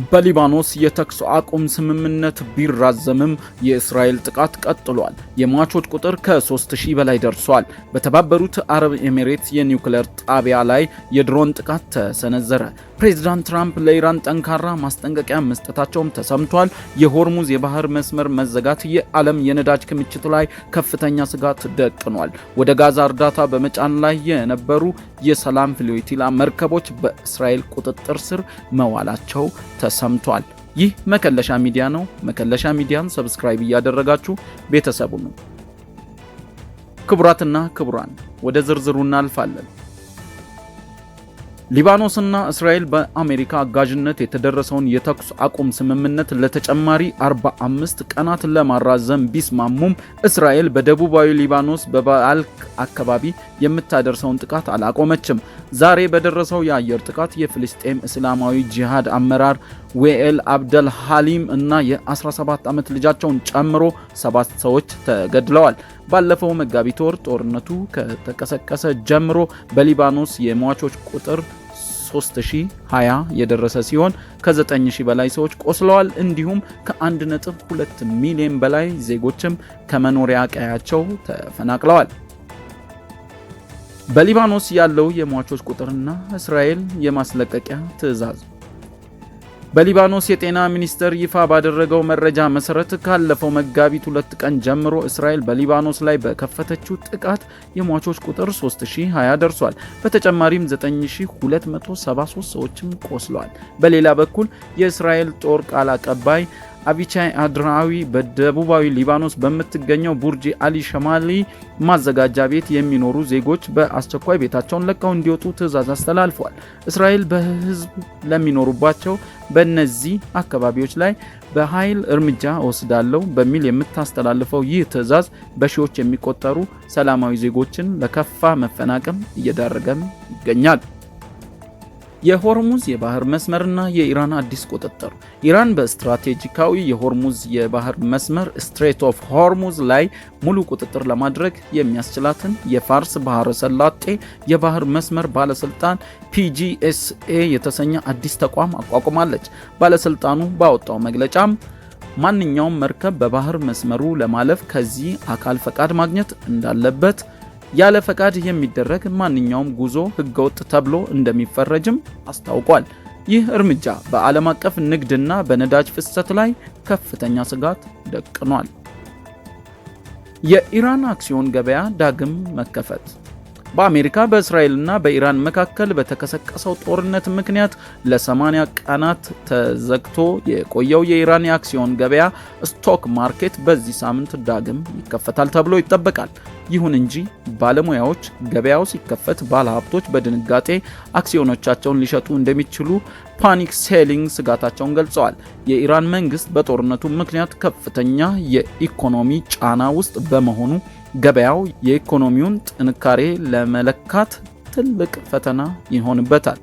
በሊባኖስ የተኩስ አቁም ስምምነት ቢራዘምም የእስራኤል ጥቃት ቀጥሏል። የሟቾች ቁጥር ከ3000 በላይ ደርሷል። በተባበሩት አረብ ኤሚሬትስ የኒውክሌር ጣቢያ ላይ የድሮን ጥቃት ተሰነዘረ። ፕሬዝዳንት ትራምፕ ለኢራን ጠንካራ ማስጠንቀቂያ መስጠታቸውም ተሰምቷል። የሆርሙዝ የባህር መስመር መዘጋት የዓለም የነዳጅ ክምችት ላይ ከፍተኛ ስጋት ደቅኗል። ወደ ጋዛ እርዳታ በመጫን ላይ የነበሩ የሰላም ፍሎቲላ መርከቦች በእስራኤል ቁጥጥር ስር መዋላቸው ተሰምቷል። ይህ መከለሻ ሚዲያ ነው። መከለሻ ሚዲያን ሰብስክራይብ እያደረጋችሁ ቤተሰቡ ነው። ክቡራትና ክቡራን ወደ ዝርዝሩ እናልፋለን። ሊባኖስና እስራኤል በአሜሪካ አጋዥነት የተደረሰውን የተኩስ አቁም ስምምነት ለተጨማሪ 45 ቀናት ለማራዘም ቢስማሙም እስራኤል በደቡባዊ ሊባኖስ በባልክ አካባቢ የምታደርሰውን ጥቃት አላቆመችም። ዛሬ በደረሰው የአየር ጥቃት የፍልስጤም እስላማዊ ጂሃድ አመራር ዌኤል አብደል ሐሊም እና የ17 ዓመት ልጃቸውን ጨምሮ 7 ሰዎች ተገድለዋል። ባለፈው መጋቢት ወር ጦርነቱ ከተቀሰቀሰ ጀምሮ በሊባኖስ የሟቾች ቁጥር 3020 የደረሰ ሲሆን ከ9000 በላይ ሰዎች ቆስለዋል። እንዲሁም ከ1.2 ሚሊዮን በላይ ዜጎችም ከመኖሪያ ቀያቸው ተፈናቅለዋል። በሊባኖስ ያለው የሟቾች ቁጥርና እስራኤል የማስለቀቂያ ትዕዛዝ። በሊባኖስ የጤና ሚኒስቴር ይፋ ባደረገው መረጃ መሰረት ካለፈው መጋቢት 2 ቀን ጀምሮ እስራኤል በሊባኖስ ላይ በከፈተችው ጥቃት የሟቾች ቁጥር 3020 ደርሷል። በተጨማሪም 9273 ሰዎችም ቆስለዋል። በሌላ በኩል የእስራኤል ጦር ቃል አቀባይ አቢቻይ አድራዊ በደቡባዊ ሊባኖስ በምትገኘው ቡርጂ አሊ ሸማሊ ማዘጋጃ ቤት የሚኖሩ ዜጎች በአስቸኳይ ቤታቸውን ለቀው እንዲወጡ ትዕዛዝ አስተላልፈዋል። እስራኤል በህዝብ ለሚኖሩባቸው በእነዚህ አካባቢዎች ላይ በኃይል እርምጃ ወስዳለው በሚል የምታስተላልፈው ይህ ትዕዛዝ በሺዎች የሚቆጠሩ ሰላማዊ ዜጎችን ለከፋ መፈናቀል እየዳረገም ይገኛል። የሆርሙዝ የባህር መስመርና የኢራን አዲስ ቁጥጥር። ኢራን በስትራቴጂካዊ የሆርሙዝ የባህር መስመር ስትሬት ኦፍ ሆርሙዝ ላይ ሙሉ ቁጥጥር ለማድረግ የሚያስችላትን የፋርስ ባህረ ሰላጤ የባህር መስመር ባለስልጣን PGSA የተሰኘ አዲስ ተቋም አቋቁማለች። ባለስልጣኑ ባወጣው መግለጫም ማንኛውም መርከብ በባህር መስመሩ ለማለፍ ከዚህ አካል ፈቃድ ማግኘት እንዳለበት፣ ያለ ፈቃድ የሚደረግ ማንኛውም ጉዞ ህገወጥ ተብሎ እንደሚፈረጅም አስታውቋል። ይህ እርምጃ በዓለም አቀፍ ንግድና በነዳጅ ፍሰት ላይ ከፍተኛ ስጋት ደቅኗል። የኢራን አክሲዮን ገበያ ዳግም መከፈት። በአሜሪካ በእስራኤልና በኢራን መካከል በተቀሰቀሰው ጦርነት ምክንያት ለ80 ቀናት ተዘግቶ የቆየው የኢራን የአክሲዮን ገበያ ስቶክ ማርኬት በዚህ ሳምንት ዳግም ይከፈታል ተብሎ ይጠበቃል። ይሁን እንጂ ባለሙያዎች ገበያው ሲከፈት ባለሀብቶች በድንጋጤ አክሲዮኖቻቸውን ሊሸጡ እንደሚችሉ ፓኒክ ሴሊንግ ስጋታቸውን ገልጸዋል። የኢራን መንግስት በጦርነቱ ምክንያት ከፍተኛ የኢኮኖሚ ጫና ውስጥ በመሆኑ ገበያው የኢኮኖሚውን ጥንካሬ ለመለካት ትልቅ ፈተና ይሆንበታል።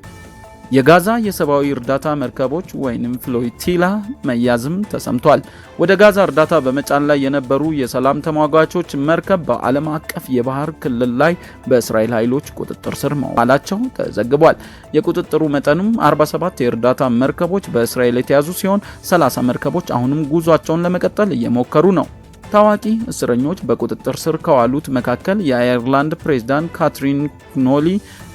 የጋዛ የሰብአዊ እርዳታ መርከቦች ወይንም ፍሎቲላ መያዝም ተሰምቷል። ወደ ጋዛ እርዳታ በመጫን ላይ የነበሩ የሰላም ተሟጋቾች መርከብ በዓለም አቀፍ የባህር ክልል ላይ በእስራኤል ኃይሎች ቁጥጥር ስር መዋላቸው ተዘግቧል። የቁጥጥሩ መጠንም 47 የእርዳታ መርከቦች በእስራኤል የተያዙ ሲሆን 30 መርከቦች አሁንም ጉዟቸውን ለመቀጠል እየሞከሩ ነው። ታዋቂ እስረኞች በቁጥጥር ስር ከዋሉት መካከል የአየርላንድ ፕሬዝዳንት ካትሪን ክኖሊ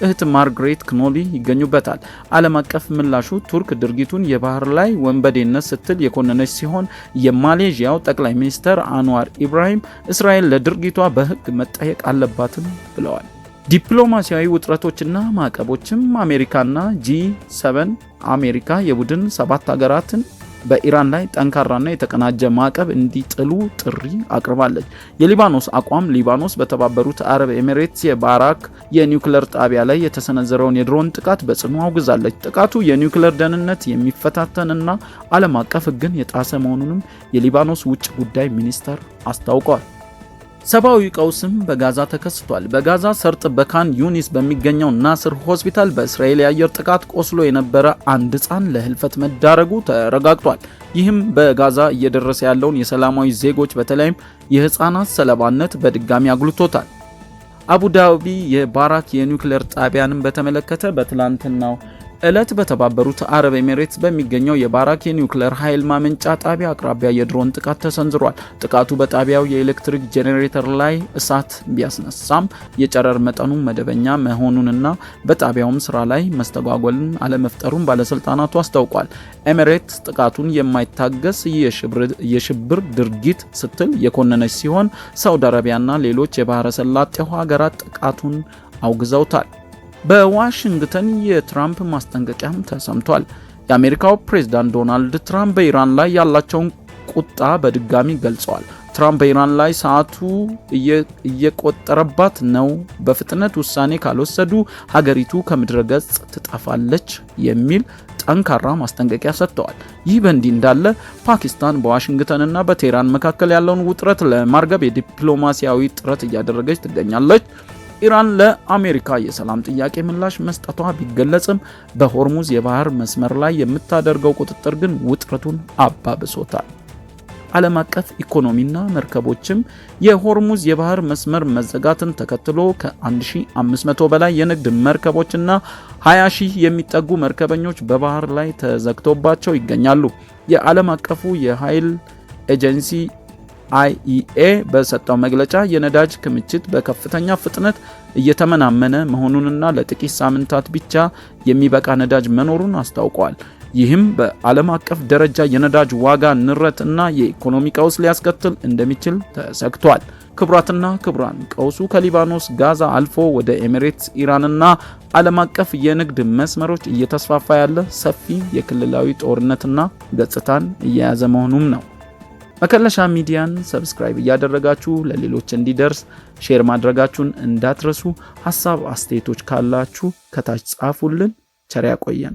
እህት ማርግሬት ክኖሊ ይገኙበታል። ዓለም አቀፍ ምላሹ ቱርክ ድርጊቱን የባህር ላይ ወንበዴነት ስትል የኮነነች ሲሆን የማሌዥያው ጠቅላይ ሚኒስትር አንዋር ኢብራሂም እስራኤል ለድርጊቷ በሕግ መጠየቅ አለባትም ብለዋል። ዲፕሎማሲያዊ ውጥረቶችና ማዕቀቦችም። አሜሪካና G7 አሜሪካ የቡድን 7 ሀገራትን በኢራን ላይ ጠንካራና የተቀናጀ ማዕቀብ እንዲጥሉ ጥሪ አቅርባለች። የሊባኖስ አቋም። ሊባኖስ በተባበሩት አረብ ኤሚሬትስ የባራክ የኒውክሌር ጣቢያ ላይ የተሰነዘረውን የድሮን ጥቃት በጽኑ አውግዛለች። ጥቃቱ የኒውክሌር ደህንነት የሚፈታተንና ዓለም አቀፍ ሕግን የጣሰ መሆኑንም የሊባኖስ ውጭ ጉዳይ ሚኒስተር አስታውቋል። ሰብአዊ ቀውስም በጋዛ ተከስቷል። በጋዛ ሰርጥ በካን ዩኒስ በሚገኘው ናስር ሆስፒታል በእስራኤል የአየር ጥቃት ቆስሎ የነበረ አንድ ሕፃን ለህልፈት መዳረጉ ተረጋግጧል። ይህም በጋዛ እየደረሰ ያለውን የሰላማዊ ዜጎች በተለይም የህፃናት ሰለባነት በድጋሚ አጉልቶታል። አቡዳቢ የባራክ የኒውክሌር ጣቢያንን በተመለከተ በትላንትናው ዕለት በተባበሩት አረብ ኤሚሬትስ በሚገኘው የባራክ የኒውክሌር ኃይል ማመንጫ ጣቢያ አቅራቢያ የድሮን ጥቃት ተሰንዝሯል። ጥቃቱ በጣቢያው የኤሌክትሪክ ጄኔሬተር ላይ እሳት ቢያስነሳም የጨረር መጠኑ መደበኛ መሆኑንና በጣቢያውም ስራ ላይ መስተጓጎልን አለመፍጠሩን ባለስልጣናቱ አስታውቋል። ኤሚሬትስ ጥቃቱን የማይታገስ የሽብር ድርጊት ስትል የኮነነች ሲሆን ሳውዲ አረቢያና ሌሎች የባህረ ሰላጤው ሀገራት ጥቃቱን አውግዘውታል። በዋሽንግተን የትራምፕ ማስጠንቀቂያም ተሰምቷል። የአሜሪካው ፕሬዝዳንት ዶናልድ ትራምፕ በኢራን ላይ ያላቸውን ቁጣ በድጋሚ ገልጸዋል። ትራምፕ በኢራን ላይ ሰዓቱ እየቆጠረባት ነው፣ በፍጥነት ውሳኔ ካልወሰዱ ሀገሪቱ ከምድረ ገጽ ትጠፋለች የሚል ጠንካራ ማስጠንቀቂያ ሰጥተዋል። ይህ በእንዲህ እንዳለ ፓኪስታን በዋሽንግተንና በቴህራን መካከል ያለውን ውጥረት ለማርገብ የዲፕሎማሲያዊ ጥረት እያደረገች ትገኛለች። ኢራን ለአሜሪካ የሰላም ጥያቄ ምላሽ መስጠቷ ቢገለጽም በሆርሙዝ የባህር መስመር ላይ የምታደርገው ቁጥጥር ግን ውጥረቱን አባብሶታል። ዓለም አቀፍ ኢኮኖሚና መርከቦችም የሆርሙዝ የባህር መስመር መዘጋትን ተከትሎ ከ1500 በላይ የንግድ መርከቦችና 20,000 የሚጠጉ መርከበኞች በባህር ላይ ተዘግቶባቸው ይገኛሉ። የዓለም አቀፉ የኃይል ኤጀንሲ IEA በሰጠው መግለጫ የነዳጅ ክምችት በከፍተኛ ፍጥነት እየተመናመነ መሆኑንና ለጥቂት ሳምንታት ብቻ የሚበቃ ነዳጅ መኖሩን አስታውቋል። ይህም በዓለም አቀፍ ደረጃ የነዳጅ ዋጋ ንረት እና የኢኮኖሚ ቀውስ ሊያስከትል እንደሚችል ተሰግቷል። ክቡራትና ክቡራን፣ ቀውሱ ከሊባኖስ ጋዛ አልፎ ወደ ኤሚሬትስ፣ ኢራንና ዓለም አቀፍ የንግድ መስመሮች እየተስፋፋ ያለ ሰፊ የክልላዊ ጦርነትና ገጽታን እየያዘ መሆኑም ነው። መከለሻ ሚዲያን ሰብስክራይብ እያደረጋችሁ ለሌሎች እንዲደርስ ሼር ማድረጋችሁን እንዳትረሱ። ሐሳብ አስተያየቶች ካላችሁ ከታች ጻፉልን። ቸር ያቆየን።